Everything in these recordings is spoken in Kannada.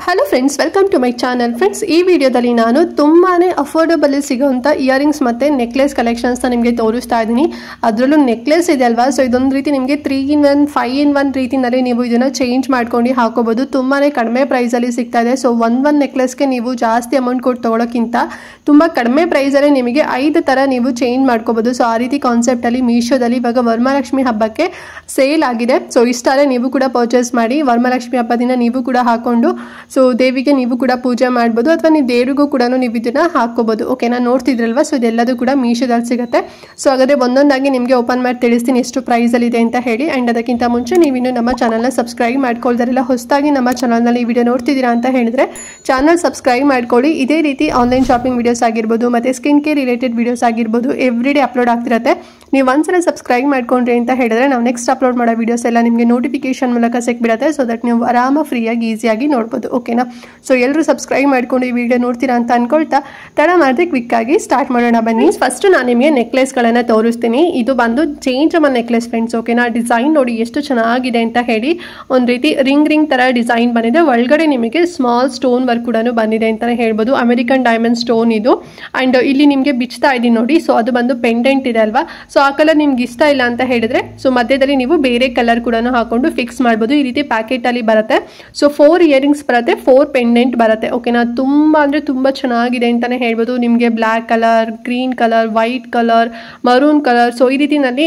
Hello friends, welcome to my channel. Friends, ಈ ವಿಡಿಯೋದಲ್ಲಿ ನಾನು ತುಂಬಾನೇ ಅಫೋರ್ಡಬಲ್ ಸಿಗುವಂಥ ಇಯರಿಂಗ್ಸ್ ಮತ್ತು ನೆಕ್ಲೆಸ್ ಕಲೆಕ್ಷನ್ಸ್ನ ನಿಮಗೆ ತೋರಿಸ್ತಾ ಇದ್ದೀನಿ. ಅದರಲ್ಲೂ ನೆಕ್ಲೆಸ್ ಇದೆ ಅಲ್ವಾ, ಸೊ ಇದೊಂದು ರೀತಿ ನಿಮಗೆ 3-in-1 5-in-1 ರೀತಿಯಲ್ಲಿ ನೀವು ಇದನ್ನು ಚೇಂಜ್ ಮಾಡ್ಕೊಂಡು ಹಾಕೋಬಹುದು. ತುಂಬಾ ಕಡಿಮೆ ಪ್ರೈಸಲ್ಲಿ ಸಿಗ್ತಾ ಇದೆ. ಸೊ ಒಂದು ನೆಕ್ಲೆಸ್ಗೆ ನೀವು ಜಾಸ್ತಿ ಅಮೌಂಟ್ ಕೊಟ್ಟು ತೊಗೊಳೋಕ್ಕಿಂತ ತುಂಬ ಕಡಿಮೆ ಪ್ರೈಸಲ್ಲಿ ನಿಮಗೆ 5 ಥರ ನೀವು ಚೇಂಜ್ ಮಾಡ್ಕೋಬಹುದು. ಸೊ ಆ ರೀತಿ ಕಾನ್ಸೆಪ್ಟಲ್ಲಿ ಮೀಶೋದಲ್ಲಿ ಇವಾಗ ವರಮಹಾಲಕ್ಷ್ಮಿ ಹಬ್ಬಕ್ಕೆ ಸೇಲ್ ಆಗಿದೆ. ಸೊ ಇಷ್ಟಾರೆ ನೀವು ಕೂಡ ಪರ್ಚೇಸ್ ಮಾಡಿ ವರಮಹಾಲಕ್ಷ್ಮಿ ಹಬ್ಬದಿಂದ ನೀವು ಕೂಡ ಹಾಕೊಂಡು ಸೊ ದೇವಿಗೆ ನೀವು ಕೂಡ ಪೂಜೆ ಮಾಡ್ಬೋದು, ಅಥವಾ ನೀವು ದೇವರಿಗೂ ಕೂಡ ನೀವು ಇದನ್ನ ಹಾಕೋಬಹುದು. ಓಕೆನಾ, ನೋಡ್ತಿದ್ರಲ್ವಾ? ಸೊ ಇದೆಲ್ಲದೂ ಕೂಡ ಮೀಶೋದಲ್ಲಿ ಸಿಗುತ್ತೆ. ಸೊ ಹಾಗಾದ್ರೆ ಒಂದೊಂದಾಗಿ ನಿಮಗೆ ಓಪನ್ ಮಾಡಿ ತಿಳಿಸ್ತೀನಿ ಎಷ್ಟು ಪ್ರೈಸಲ್ಲಿ ಇದೆ ಅಂತ ಹೇಳಿ. ಆ್ಯಂಡ್ ಅದಕ್ಕಿಂತ ಮುಂಚೆ ನೀವಿನ್ನು ನಮ್ಮ ಚಾನಲ್ನ ಸಬ್ಸ್ಕ್ರೈಬ್ ಮಾಡ್ಕೊಳ್ದಾರೆಲ್ಲ ಹೊಸದಾಗಿ ನಮ್ಮ ಚಾನಲ್ನಲ್ಲಿ ಈ ವಿಡಿಯೋ ನೋಡ್ತಿದ್ದೀರಾ ಅಂತ ಹೇಳಿದ್ರೆ ಚಾನಲ್ ಸಬ್ಸ್ಕ್ರೈಬ್ ಮಾಡ್ಕೊಳ್ಳಿ. ಇದೇ ರೀತಿ ಆನ್ಲೈನ್ ಶಾಪಿಂಗ್ ವಿಡಿಯೋಸ್ ಆಗಿರ್ಬೋದು ಮತ್ತು ಸ್ಕಿನ್ ಕೇರ್ ರಿಲೇಟೆಡ್ ವಿಡಿಯೋಸ್ ಆಗಿರ್ಬೋದು ಎವ್ರಿಡೇ ಅಪ್ಲೋಡ್ ಆಗ್ತಿರುತ್ತೆ. ನೀವು ಒಂದ್ಸಲ ಸಬ್ಸ್ಕ್ರೈಬ್ ಮಾಡ್ಕೊಂಡ್ರಿ ಅಂತ ಹೇಳಿದ್ರೆ ನಾವು ನೆಕ್ಸ್ಟ್ ಅಪ್ಲೋಡ್ ಮಾಡೋ ವಿಡಿಯೋಸ್ ಎಲ್ಲ ನಿಮಗೆ ನೋಟಿಫಿಕೇಶನ್ ಮೂಲಕ ಸಿಕ್ಬಿಡುತ್ತೆ. ಸೊ ದಟ್ ನೀವು ಆರಾಮ ಫ್ರೀಯಾಗಿ ಈಸಿಯಾಗಿ ನೋಡ್ಬೋದು. ಓಕೆನಾ, ಸೊ ಎಲ್ಲರೂ ಸಬ್ಸ್ಕ್ರೈಬ್ ಮಾಡ್ಕೊಂಡು ಈ ವಿಡಿಯೋ ನೋಡ್ತೀರಾ ಅಂತ ಅನ್ಕೊಳ್ತಾ ತಡ ಮಾಡದೆ ಕ್ವಿಕ್ ಆಗಿ ಸ್ಟಾರ್ಟ್ ಮಾಡೋಣ ಬನ್ನಿ. ಫಸ್ಟ್ ನಾನು ನಿಮಗೆ ನೆಕ್ಲೆಸ್ಗಳನ್ನು ತೋರಿಸ್ತೀನಿ. ಇದು ಬಂದು ಚೇಂಜಮ್ಮ ನೆಕ್ಲೆಸ್ ಫ್ರೆಂಡ್ಸ್. ಓಕೆನಾ, ಡಿಸೈನ್ ನೋಡಿ ಎಷ್ಟು ಚೆನ್ನಾಗಿದೆ ಅಂತ ಹೇಳಿ. ಒಂದು ರೀತಿ ರಿಂಗ್ ತರ ಡಿಸೈನ್ ಬಂದಿದೆ. ಒಳಗಡೆ ನಿಮಗೆ ಸ್ಮಾಲ್ ಸ್ಟೋನ್ ವರ್ಕ್ ಕೂಡ ಬಂದಿದೆ ಅಂತಾನೆ ಹೇಳ್ಬೋದು. ಅಮೆರಿಕನ್ ಡೈಮಂಡ್ ಸ್ಟೋನ್ ಇದು. ಅಂಡ್ ಇಲ್ಲಿ ನಿಮಗೆ ಬಿಚ್ತಾ ಇದೀನಿ ನೋಡಿ. ಸೊ ಅದು ಬಂದು ಪೆಂಡೆಂಟ್ ಇದೆ ಅಲ್ವಾ. ಸೊ ಆ ಕಲರ್ ನಿಮ್ಗೆ ಇಷ್ಟ ಇಲ್ಲ ಅಂತ ಹೇಳಿದ್ರೆ ಸೊ ಮಧ್ಯದಲ್ಲಿ ನೀವು ಬೇರೆ ಕಲರ್ ಕೂಡ ಹಾಕೊಂಡು ಫಿಕ್ಸ್ ಮಾಡ್ಬೋದು. ಈ ರೀತಿ ಪ್ಯಾಕೆಟ್ ಅಲ್ಲಿ ಬರುತ್ತೆ. ಸೊ 4 ಇಯರಿಂಗ್ಸ್ ಬರುತ್ತೆ, 4 ಪೆಂಡೆಂಟ್ ಬರುತ್ತೆ. ಓಕೆನಾ, ತುಂಬಾ ಅಂದ್ರೆ ತುಂಬಾ ಚೆನ್ನಾಗಿದೆ ಅಂತಾನೆ ಹೇಳ್ಬೋದು. ನಿಮಗೆ black colour, green colour, white colour, maroon colour, so ಈ ರೀತಿನಲ್ಲಿ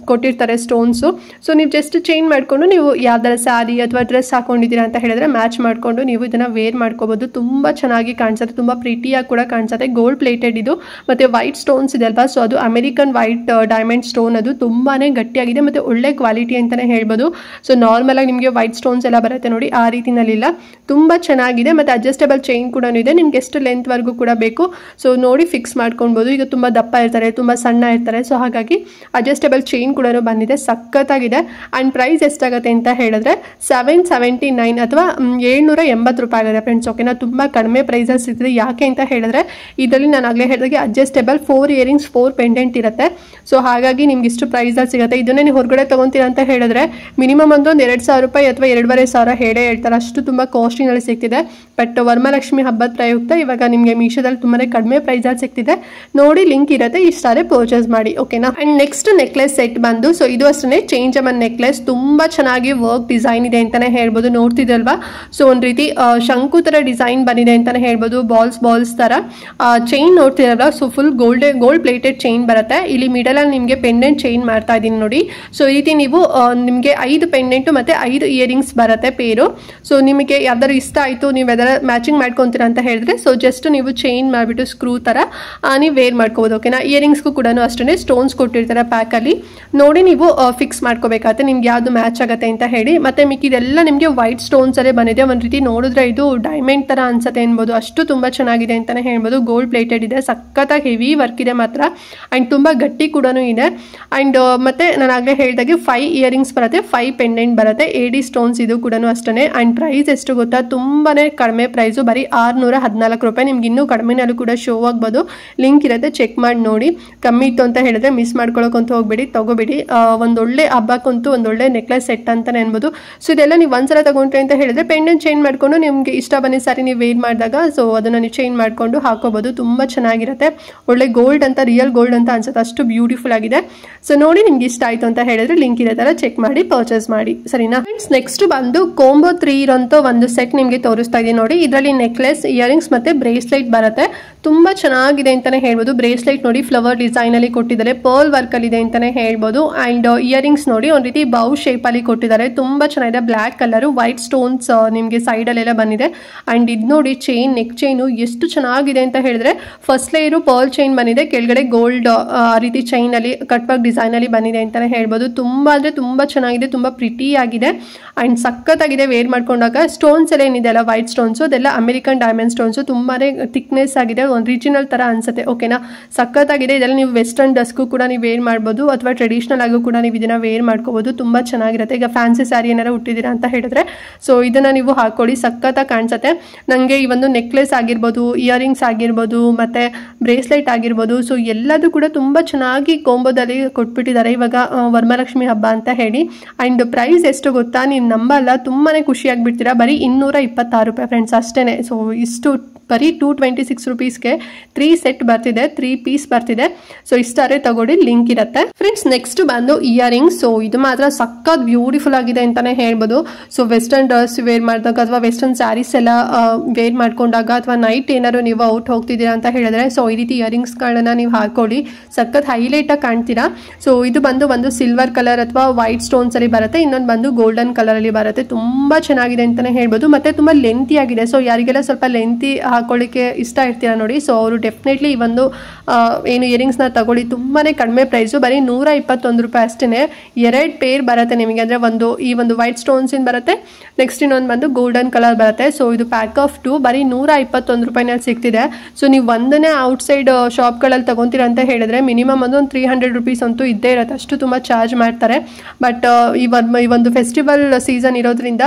ಕೊಟ್ಟಿರ್ತಾರೆ ಸ್ಟೋನ್ಸು. ಸೊ ನೀವು ಜಸ್ಟ್ ಚೇಂಜ್ ಮಾಡ್ಕೊಂಡು ನೀವು ಯಾವ್ದಾರ ಸ್ಯಾರಿ ಅಥವಾ ಡ್ರೆಸ್ ಹಾಕೊಂಡಿದ್ದೀರಾ ಅಂತ ಹೇಳಿದ್ರೆ ಮ್ಯಾಚ್ ಮಾಡ್ಕೊಂಡು ನೀವು ಇದನ್ನ ವೇರ್ ಮಾಡ್ಕೋಬಹುದು. ತುಂಬಾ ಚೆನ್ನಾಗಿ ಕಾಣಿಸುತ್ತೆ, ತುಂಬಾ ಪ್ರಿಟಿಯಾಗಿ ಕೂಡ ಕಾಣಿಸುತ್ತೆ. ಗೋಲ್ಡ್ ಪ್ಲೇಟೆಡ್ ಇದು, ಮತ್ತೆ ವೈಟ್ ಸ್ಟೋನ್ಸ್ ಇದೆ ಅಲ್ವಾ. ಸೊ ಅದು ಅಮೆರಿಕನ್ ವೈಟ್ ಡೈಮಂಡ್ ಸ್ಟೋನ್. ಅದು ತುಂಬಾನೇ ಗಟ್ಟಿಯಾಗಿದೆ ಮತ್ತೆ ಒಳ್ಳೆ ಕ್ವಾಲಿಟಿ ಅಂತಾನೆ ಹೇಳ್ಬೋದು. ಸೊ ನಾರ್ಮಲ್ ಆಗಿ ನಿಮಗೆ ವೈಟ್ ಸ್ಟೋನ್ಸ್ ಎಲ್ಲ ಬರುತ್ತೆ ನೋಡಿ, ಆ ರೀತಿನಲ್ಲಿಲ್ಲ. ತುಂಬಾ ಚೆನ್ನಾಗಿದೆ. ಮತ್ತೆ ಅಡ್ಜಸ್ಟಬಲ್ ಚೈನ್ ಕೂಡ ಇದೆ, ನಿಮ್ಗೆ ಎಷ್ಟು ಲೆಂತ್ ವರ್ಗೂ ಕೂಡ ಬೇಕು ಸೊ ನೋಡಿ ಫಿಕ್ಸ್ ಮಾಡ್ಕೊಳ್ಬಹುದು. ಈಗ ತುಂಬಾ ದಪ್ಪ ಇರ್ತಾರೆ, ತುಂಬಾ ಸಣ್ಣ ಇರ್ತಾರೆ. ಸೊ ಹಾಗಾಗಿ ಅಡ್ಜಸ್ಟಬಲ್ ಚೈನ್ ಕೂಡ ಬಂದಿದೆ, ಸಖತ್ತಾಗಿದೆ. ಅಂಡ್ ಪ್ರೈಸ್ ಎಷ್ಟಾಗುತ್ತೆ ಅಂತ ಹೇಳಿದ್ರೆ 779 ಅಥವಾ 780 ರೂಪಾಯಿ ಆಗಿದೆ ಫ್ರೆಂಡ್ಸ್. ಓಕೆನಾ, ತುಂಬಾ ಕಡಿಮೆ ಪ್ರೈಸಲ್ಲಿ ಸಿಗ್ತದೆ. ಯಾಕೆ ಅಂತ ಹೇಳಿದ್ರೆ ಇದರಲ್ಲಿ ನಾನು ಆಗಲೇ ಹೇಳಿದಾಗೆ ಅಡ್ಜಸ್ಟಬಲ್ 4 ಇಯರಿಂಗ್ಸ್ 4 ಪೆಂಡೆಂಟ್ ಇರುತ್ತೆ. ಸೊ ಹಾಗಾಗಿ ನಿಮ್ಗೆ ಇಷ್ಟು ಪ್ರೈಸಲ್ಲಿ ಸಿಗುತ್ತೆ. ಇದನ್ನೇ ನೀವು ಹೊರಗಡೆ ತಗೊಂತೀರಾ ಅಂತ ಹೇಳಿದ್ರೆ ಮಿನಿಮಮ್ ಒಂದು 2,000 ರೂಪಾಯಿ ಅಥವಾ 2,500 ಹೇಳೇ ಹೇಳ್ತಾರೆ. ಅಷ್ಟು ತುಂಬಾ ಕಾಸ್ಟ್ಲಿನಲ್ಲಿ ಸಿಗ್ತಿದೆ. ಬಟ್ ವರಮಹಾಲಕ್ಷ್ಮಿ ಹಬ್ಬದ ಪ್ರಯುಕ್ತ ಇವಾಗ ನಿಮಗೆ ಮೀಶೋದಲ್ಲಿ ತುಂಬಾನೇ ಕಡಿಮೆ ಪ್ರೈಸಲ್ಲಿ ಸಿಗ್ತಿದೆ. ನೋಡಿ, ಲಿಂಕ್ ಇರುತ್ತೆ, ಇಷ್ಟಾರೆ ಪರ್ಚೇಸ್ ಮಾಡಿ. ಓಕೆನಾ. ಅಂಡ್ ನೆಕ್ಸ್ಟ್ ನೆಕ್ಲೆಸ್ ಸೆಟ್ ಬಂದು ಸೊ ಇದು ಅಷ್ಟೇ ಚೇಂಜ್ ಅಮನ್ ನೆಕ್ಲೆಸ್. ತುಂಬಾ ಚೆನ್ನಾಗಿ ವರ್ಕ್ ಡಿಸೈನ್ ಇದೆ ಅಂತಾನೆ ಹೇಳ್ಬೋದು. ನೋಡ್ತಿದ್ರಲ್ವಾ? ಸೊ ಒಂದ್ ರೀತಿ ಶಂಕು ತರ ಡಿಸೈನ್ ಬಂದಿದೆ ಅಂತಾನೆ ಹೇಳ್ಬೋದು. ಬಾಲ್ಸ್ ತರ ಚೈನ್ ನೋಡ್ತಿರಲ್ವಾ. So full gold plated chain ಬರುತ್ತೆ. ಇಲ್ಲಿ ಮಿಡಲ್ ಅಲ್ಲಿ ನಿಮಗೆ ಪೆಂಡೆಂಟ್ ಚೈನ್ ಮಾಡ್ತಾ ಇದೀನಿ ನೋಡಿ. ಸೊ ಈ ರೀತಿ ನೀವು ನಿಮಗೆ 5 ಪೆಂಡೆಂಟ್ ಮತ್ತೆ 5 ಇಯರಿಂಗ್ಸ್ ಬರುತ್ತೆ ಪೇರು. ಸೊ ನಿಮಗೆ ಯಾವ್ದಾದ್ರು ಇಷ್ಟ ಆಯ್ತು, ನೀವು ಯಾವ್ದಾರ ಮ್ಯಾಚಿಂಗ್ ಮಾಡ್ಕೊಂತೀರಾ ಅಂತ ಹೇಳಿದ್ರೆ ಸೊ ಜಸ್ಟ್ ನೀವು ಚೈನ್ ಮಾಡಿಬಿಟ್ಟು ಸ್ಕ್ರೂ ತರ ನೀವು ವೇರ್ ಮಾಡ್ಕೋಬಹುದು. ಓಕೆನಾ, ಇಯರಿಂಗ್ಸ್ಗೂ ಕೂಡ ಅಷ್ಟೇ ಸ್ಟೋನ್ಸ್ ಕೊಟ್ಟಿರ್ತಾರೆ ಪ್ಯಾಕ್ ಅಲ್ಲಿ. ನೋಡಿ ನೀವು ಫಿಕ್ಸ್ ಮಾಡ್ಕೋಬೇಕಾಗುತ್ತೆ ನಿಮ್ಗೆ ಯಾವ್ದು ಮ್ಯಾಚ್ ಆಗುತ್ತೆ ಅಂತ ಹೇಳಿ. ಮತ್ತೆ ಮಿಕ್ಕಿದೆಲ್ಲ ನಿಮಗೆ ವೈಟ್ ಸ್ಟೋನ್ಸ್ ಅಲ್ಲೇ ಬಂದಿದೆ. ಒಂದ್ ರೀತಿ ನೋಡಿದ್ರೆ ಇದು ಡೈಮಂಡ್ ತರ ಅನ್ಸುತ್ತೆ ಅನ್ಬೋದು. ಅಷ್ಟು ತುಂಬಾ ಚೆನ್ನಾಗಿದೆ ಅಂತಾನೆ ಹೇಳ್ಬೋದು. ಗೋಲ್ಡ್ ಪ್ಲೇಟೆಡ್ ಇದೆ, ಸಖತ್ತಾಗಿ ಹೆವಿ ವರ್ಕ್ ಇದೆ ಮಾತ್ರ. ಅಂಡ್ ತುಂಬಾ ಗಟ್ಟಿ ಕೂಡ ಇದೆ. ಅಂಡ್ ಮತ್ತೆ ನಾನು ಆಗಲೇ ಹೇಳಿದಾಗೆ 5 ಇಯರಿಂಗ್ಸ್ ಬರುತ್ತೆ, 5 ಪೆಂಡೆಂಟ್ ಬರುತ್ತೆ, AD ಸ್ಟೋನ್ಸ್ ಇದು ಕೂಡ ಅಷ್ಟೇ. ಅಂಡ್ ಪ್ರೈಸ್ ಎಷ್ಟು ಗೊತ್ತಾ, ತುಂಬಾನೇ ಕಡಿಮೆ ಪ್ರೈಸು, ಬರೀ 614 ರೂಪಾಯಿ. ನಿಮ್ಗೆ ಇನ್ನೂ ಕಡಿಮೆನಲ್ಲೂ ಕೂಡ ಶೋ ಆಗ್ಬೋದು. ಲಿಂಕ್ ಇರುತ್ತೆ, ಚೆಕ್ ಮಾಡಿ ನೋಡಿ. ಕಮ್ಮಿ ಇತ್ತು ಅಂತ ಹೇಳಿದ್ರೆ ಮಿಸ್ ಮಾಡ್ಕೊಳ್ಳೋಕಂತ ಹೋಗ್ಬೇಡಿ, ತಗೋಬೇಡಿ. ಒಂದೊಳ್ಳೆ ಹಬ್ಬಕ್ಕಂತೂ ಒಂದೊಳ್ಳೆ ನೆಕ್ಲೆಸ್ ಸೆಟ್ ಅಂತಾನೆ ಅನ್ಬೋದು. ಸೊ ಇದೆಲ್ಲ ನೀವು ಒಂದ್ಸಲ ತಗೊಂಡ್ರಿ ಅಂತ ಹೇಳಿದ್ರೆ ಪೆಂಡೆಂಟ್ ಚೇಂಜ್ ಮಾಡ್ಕೊಂಡು ನಿಮ್ಗೆ ಇಷ್ಟ ಬನ್ನಿ ಸಾರಿ ನೀವು ವೇರ್ ಮಾಡಿದಾಗ ಸೊ ಅದನ್ನ ನೀವು ಚೇಂಜ್ ಮಾಡ್ಕೊಂಡು ಹಾಕೋಬಹುದು. ತುಂಬಾ ಚೆನ್ನಾಗಿರುತ್ತೆ. ಒಳ್ಳೆ ಗೋಲ್ಡ್ ಅಂತ, ರಿಯಲ್ ಗೋಲ್ಡ್ ಅಂತ ಅನ್ಸುತ್ತೆ, ಅಷ್ಟು ಬ್ಯೂಟಿಫುಲ್ ಆಗಿದೆ. ಸೊ ನೋಡಿ, ನಿಮ್ಗೆ ಇಷ್ಟ ಆಯ್ತು ಅಂತ ಹೇಳಿದ್ರೆ ಲಿಂಕ್ ಇರೋ ತರ ಚೆಕ್ ಮಾಡಿ ಪರ್ಚೇಸ್ ಮಾಡಿ, ಸರಿನಾ ಫ್ರೆಂಡ್ಸ್. ನೆಕ್ಸ್ಟ್ ಬಂದು ಕಾಂಬೋ 3 ಇರೋಂಥ ಒಂದು ಸೆಟ್ ನಿಮ್ಗೆ ತೋರಿಸ್ತಾ ಇದೀನಿ ನೋಡಿ. ಇದರಲ್ಲಿ ನೆಕ್ಲೆಸ್, ಇಯರಿಂಗ್ಸ್ ಮತ್ತೆ ಬ್ರೇಸ್ಲೈಟ್ ಬರುತ್ತೆ. ತುಂಬಾ ಚೆನ್ನಾಗಿದೆ ಅಂತಾನೆ ಹೇಳ್ಬೋದು. ಬ್ರೇಸ್ಲೈಟ್ ನೋಡಿ ಫ್ಲವರ್ ಡಿಸೈನ್ ಅಲ್ಲಿ ಕೊಟ್ಟಿದ್ದಾರೆ, ಪರ್ಲ್ ವರ್ಕ್ ಅಲ್ಲಿ ಇದೆ ಅಂತಾನೆ ಹೇಳ್ಬೋದು. ಅಂಡ್ ಇಯರಿಂಗ್ಸ್ ನೋಡಿ ಒಂದ್ ರೀತಿ ಬೌ ಶೇಪ್ ಅಲ್ಲಿ ಕೊಟ್ಟಿದ್ದಾರೆ. ತುಂಬಾ ಚೆನ್ನಾಗಿದೆ. ಬ್ಲಾಕ್ ಕಲರ್, ವೈಟ್ ಸ್ಟೋನ್ಸ್ ನಿಮ್ಗೆ ಸೈಡ್ ಅಲ್ಲೆಲ್ಲ ಬಂದಿದೆ. ಅಂಡ್ ಇದು ನೋಡಿ ಚೈನ್, ನೆಕ್ ಚೈನು ಎಷ್ಟು ಚೆನ್ನಾಗಿದೆ ಅಂತ ಹೇಳಿದ್ರೆ ಫಸ್ಟ್ ಲೇಯರು ಪರ್ಲ್ ಚೈನ್ ಬಂದಿದೆ, ಕೆಳಗಡೆ ಗೋಲ್ಡ್ ಆ ರೀತಿ ಚೈನ್ ಅಲ್ಲಿ ಕಟ್ ವರ್ಕ್ ಡಿಸೈನ್ ಅಲ್ಲಿ ಬಂದಿದೆ ಅಂತಾನೆ ಹೇಳ್ಬೋದು. ತುಂಬಾ ಅಂದ್ರೆ ತುಂಬಾ ಚೆನ್ನಾಗಿದೆ, ತುಂಬಾ ಪ್ರಿಟಿ ಆಗಿದೆ. ಅಂಡ್ ಸಖತ್ತಾಗಿದೆ ವೇರ್ ಮಾಡ್ಕೊಂಡಾಗ. ಸ್ಟೋನ್ಸ್ ಎಲ್ಲ ಏನಿದೆ ಅಲ್ಲ ವೈಟ್ ಸ್ಟೋನ್ಸ್, ಅದೆಲ್ಲ ಅಮೆರಿಕನ್ ಡೈಮಂಡ್ ಸ್ಟೋನ್ಸ್. ತುಂಬಾನೇ ಥಿಕ್ನೆಸ್ ಆಗಿದೆ. ಒರಿಜಿನಲ್ ಥರ ಅನಿಸುತ್ತೆ. ಓಕೆನಾ, ಸಖತ್ತಾಗಿದೆ. ಇದರಲ್ಲಿ ನೀವು ವೆಸ್ಟರ್ನ್ ಡ್ರೆಸ್ಗೂ ಕೂಡ ನೀವು ವೇರ್ ಮಾಡ್ಬೋದು ಅಥವಾ ಟ್ರೆಡಿಷ್ನಲ್ ಆಗೂ ಕೂಡ ನೀವು ಇದನ್ನು ವೇರ್ ಮಾಡ್ಕೋಬೋದು. ತುಂಬ ಚೆನ್ನಾಗಿರುತ್ತೆ. ಈಗ ಫ್ಯಾನ್ಸಿ ಸ್ಯಾರಿ ಏನಾರು ಹುಟ್ಟಿದ್ದೀರಾ ಅಂತ ಹೇಳಿದ್ರೆ ಸೊ ಇದನ್ನು ನೀವು ಹಾಕೊಳ್ಳಿ, ಸಖತ್ತಾಗಿ ಕಾಣಿಸುತ್ತೆ. ನನಗೆ ಈ ಒಂದು ನೆಕ್ಲೆಸ್ ಆಗಿರ್ಬೋದು, ಇಯರಿಂಗ್ಸ್ ಆಗಿರ್ಬೋದು, ಮತ್ತು ಬ್ರೇಸ್ಲೆಟ್ ಆಗಿರ್ಬೋದು, ಸೊ ಎಲ್ಲದೂ ಕೂಡ ತುಂಬ ಚೆನ್ನಾಗಿ ಕೊಂಬೋದಲ್ಲಿ ಕೊಟ್ಬಿಟ್ಟಿದ್ದಾರೆ ಇವಾಗ ವರಮಹಾಲಕ್ಷ್ಮಿ ಹಬ್ಬ ಅಂತ ಹೇಳಿ. ಆ್ಯಂಡ್ ಪ್ರೈಸ್ ಎಷ್ಟು ಗೊತ್ತಾ, ನೀವು ನಂಬಲ್ಲ, ತುಂಬಾ ಖುಷಿಯಾಗಿಬಿಡ್ತೀರಾ. ಬರೀ 226 ರೂಪಾಯಿ ಫ್ರೆಂಡ್ಸ್ ಅಷ್ಟೇ. ಸೊ ಇಷ್ಟು ಬರೀ 226 ರೂಪೀಸ್ಗೆ 3 ಸೆಟ್ ಬರ್ತಿದೆ, 3 ಪೀಸ್ ಬರ್ತಿದೆ. ಸೊ ಇಷ್ಟಾರೆ ತಗೊಳ್ಳಿ, ಲಿಂಕ್ ಇರುತ್ತೆ ಫ್ರೆಂಡ್ಸ್. ನೆಕ್ಸ್ಟ್ ಬಂದು ಇಯರಿಂಗ್ಸ್. ಸೊ ಇದು ಮಾತ್ರ ಸಖತ್ ಬ್ಯೂಟಿಫುಲ್ ಆಗಿದೆ ಅಂತಾನೆ ಹೇಳ್ಬೋದು. ಸೊ ವೆಸ್ಟರ್ನ್ ಡ್ರೆಸ್ ವೇರ್ ಮಾಡಿದಾಗ ಅಥವಾ ವೆಸ್ಟರ್ನ್ ಸ್ಯಾರೀಸ್ ಎಲ್ಲ ವೇರ್ ಮಾಡ್ಕೊಂಡಾಗ ಅಥವಾ ನೈಟ್ ಏನಾದ್ರು ನೀವು ಔಟ್ ಹೋಗ್ತಿದ್ದೀರಾ ಅಂತ ಹೇಳಿದ್ರೆ ಸೊ ಈ ರೀತಿ ಇಯರಿಂಗ್ಸ್ಗಳನ್ನ ನೀವು ಹಾಕೊಳ್ಳಿ, ಸಖತ್ ಹೈಲೈಟಾಗಿ ಕಾಣ್ತೀರಾ. ಸೊ ಇದು ಬಂದು ಒಂದು ಸಿಲ್ವರ್ ಕಲರ್ ಅಥವಾ ವೈಟ್ ಸ್ಟೋನ್ಸ್ ಅಲ್ಲಿ ಬರುತ್ತೆ, ಇನ್ನೊಂದು ಬಂದು ಗೋಲ್ಡನ್ ಕಲರ್ ಅಲ್ಲಿ ಬರುತ್ತೆ. ತುಂಬಾ ಚೆನ್ನಾಗಿದೆ ಅಂತಾನೆ ಹೇಳ್ಬೋದು. ಮತ್ತೆ ತುಂಬಾ ಲೆಂತಿ ಆಗಿದೆ. ಸೊ ಯಾರಿಗೆಲ್ಲ ಸ್ವಲ್ಪ ಲೆಂತಿ ಹಾಕೊಳ್ಳಿಕ್ಕೆ ಇಷ್ಟ ಇರ್ತೀರಾ ನೋಡಿ, ಸೊ ಅವರು ಡೆಫಿನೆಟ್ಲಿ ಈ ಒಂದು ಏನು ಇಯರಿಂಗ್ಸ್ನ ತಗೊಳ್ಳಿ. ತುಂಬಾ ಕಡಿಮೆ ಪ್ರೈಸು, ಬರೀ 121 ರೂಪಾಯಿ ಅಷ್ಟೇ. 2 ಪೇರ್ ಬರುತ್ತೆ ನಿಮಗೆ. ಅಂದರೆ ಈ ಒಂದು ವೈಟ್ ಸ್ಟೋನ್ಸಿಂದ ಬರುತ್ತೆ, ನೆಕ್ಸ್ಟ್ ಇನ್ನೊಂದು ಬಂದು ಗೋಲ್ಡನ್ ಕಲರ್ ಬರುತ್ತೆ. ಸೊ ಇದು ಪ್ಯಾಕ್ ಆಫ್ 2 ಬರೀ 121 ರೂಪಾಯಿನಲ್ಲಿ ಸಿಗ್ತಿದೆ. ಸೊ ನೀವು ಒಂದನ್ನೇ ಔಟ್ಸೈಡ್ ಶಾಪ್ಗಳಲ್ಲಿ ತಗೊತೀರಾ ಅಂತ ಹೇಳಿದ್ರೆ ಮಿನಿಮಮ್ ಒಂದು 300 ರೂಪೀಸ್ ಅಂತೂ ಇದ್ದೇ ಇರುತ್ತೆ, ಅಷ್ಟು ತುಂಬ ಚಾರ್ಜ್ ಮಾಡ್ತಾರೆ. ಬಟ್ ಈ ಒಂದು ಫೆಸ್ಟಿವಲ್ ಸೀಸನ್ ಇರೋದ್ರಿಂದ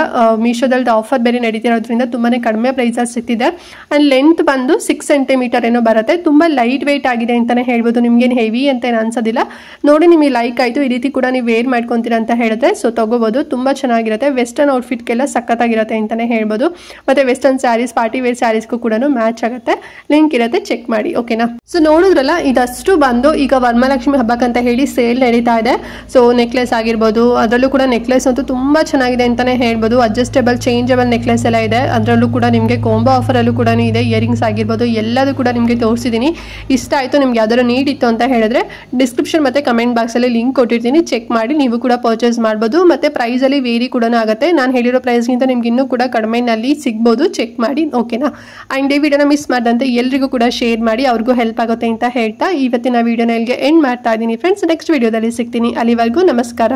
ಮೀಶೋದಲ್ಲಿ ಆಫರ್ ಬೇರೆ ನಡೀತಿರೋದ್ರಿಂದ ತುಂಬಾ ಕಡಿಮೆ ಪ್ರೈಸಲ್ಲಿ ಸಿಗ್ತಿದೆ. ಆ್ಯಂಡ್ ಲೆಂತ್ ಬಂದು 6 ಸೆಂಟಿಮೀಟರ್ ಏನೋ ಬರುತ್ತೆ. ತುಂಬ ಲೈಟ್ ವೆಯ್ಟ್ ಆಗಿದೆ ಅಂತಲೇ ಹೇಳ್ಬೋದು, ನಿಮ್ಗೇನು ಹೆವಿ ಅಂತ ಏನು ಅನ್ಸೋದಿಲ್ಲ. ನೋಡಿ ನಿಮಗೆ ಲೈಕ್ ಆಯಿತು, ಈ ರೀತಿ ಕೂಡ ನೀವು ವೇರ್ ಮಾಡ್ಕೊತೀರಾ ಅಂತ ಹೇಳಿದ್ರೆ ಸೊ ತಗೋಬೋದು. ತುಂಬ ಚೆನ್ನಾಗಿರುತ್ತೆ. ವೆಸ್ಟರ್ನ್ ಔಟ್ಫಿಟ್ಗೆಲ್ಲ ಸಖತ್ತಾಗಿರುತ್ತೆ ಅಂತಲೇ ಹೇಳ್ಬೋದು. ಮತ್ತು ವೆಸ್ಟರ್ನ್ ಸ್ಯಾರೀಸ್, ಪಾರ್ಟಿ ವೇರ್ ಸ್ಯಾರೀಸ್ಗೂ ಕೂಡ ಮ್ಯಾಚ್ ಆಗುತ್ತೆ. ಲಿಂಕ್ ಇರುತ್ತೆ, ಚೆಕ್ ಮಾಡಿ. ಓಕೆನಾ, ಸೊ ನೋಡಿದ್ರಲ್ಲ, ಇದಷ್ಟು ಬಂದು ಈಗ ವರಮಹಾಲಕ್ಷ್ಮಿ ಹಬ್ಬಕ್ಕಂತ ಹೇಳಿ ಸೇಲ್ ನಡೀತಾ ಇದೆ. ಸೊ ನೆಕ್ಲೆಸ್ ಆಗಿರ್ಬೋದು, ಅದರಲ್ಲೂ ಕೂಡ ನೆಕ್ಲೆಸ್ ಅಂತೂ ತುಂಬ ಚೆನ್ನಾಗಿದೆ ಅಂತಲೇ ಹೇಳ್ಬೋದು. ಅಡ್ಜಸ್ಟೇಬಲ್ ಚೇಂಜಬಲ್ ನೆಕ್ಲೆಸ್ ಎಲ್ಲ ಇದೆ. ಅದರಲ್ಲೂ ಕೂಡ ನಿಮಗೆ ಕಾಂಬೋ ಆಫರಲ್ಲೂ ಕೂಡ ಇದೆ. ಇಯರಿಂಗ್ಸ್ ಆಗಿರ್ಬೋದು ಎಲ್ಲದೂ ಕೂಡ ನಿಮಗೆ ತೋರಿಸಿದ್ದೀನಿ. ಇಷ್ಟ ಆಯಿತು, ನಿಮ್ಗೆ ಯಾವ್ದಾದ್ರು ನೀಡ್ ಇತ್ತು ಅಂತ ಹೇಳಿದ್ರೆ ಡಿಸ್ಕ್ರಿಪ್ಷನ್ ಮತ್ತು ಕಮೆಂಟ್ ಬಾಕ್ಸಲ್ಲಿ ಲಿಂಕ್ ಕೊಟ್ಟಿರ್ತೀನಿ, ಚೆಕ್ ಮಾಡಿ ನೀವು ಕೂಡ ಪರ್ಚೇಸ್ ಮಾಡ್ಬೋದು. ಮತ್ತು ಪ್ರೈಸಲ್ಲಿ ವೇರಿ ಕೂಡ ಆಗುತ್ತೆ. ನಾನು ಹೇಳಿರೋ ಪ್ರೈಸ್ಗಿಂತ ನಿಮ್ಗೆ ಇನ್ನೂ ಕೂಡ ಕಡಿಮೆನಲ್ಲಿ ಸಿಗ್ಬೋದು, ಚೆಕ್ ಮಾಡಿ. ಓಕೆನಾ, ಆ್ಯಂಡ್ ಈ ವಿಡಿಯೋನ ಮಿಸ್ ಮಾಡಿದಂತೆ ಎಲ್ರಿಗೂ ಕೂಡ ಶೇರ್ ಮಾಡಿ, ಅವ್ರಿಗೂ ಹೆಲ್ಪ್ ಆಗುತ್ತೆ ಅಂತ ಹೇಳ್ತಾ ಇವತ್ತಿನ ವಿಡಿಯೋನ ಇಲ್ಲಿಗೆ ಎಂಡ್ ಮಾಡ್ತಾ ಇದ್ದೀನಿ ಫ್ರೆಂಡ್ಸ್. ನೆಕ್ಸ್ಟ್ ವಿಡಿಯೋದಲ್ಲಿ ಸಿಗ್ತೀನಿ, ಅಲ್ಲಿವರೆಗೂ ನಮಸ್ಕಾರ.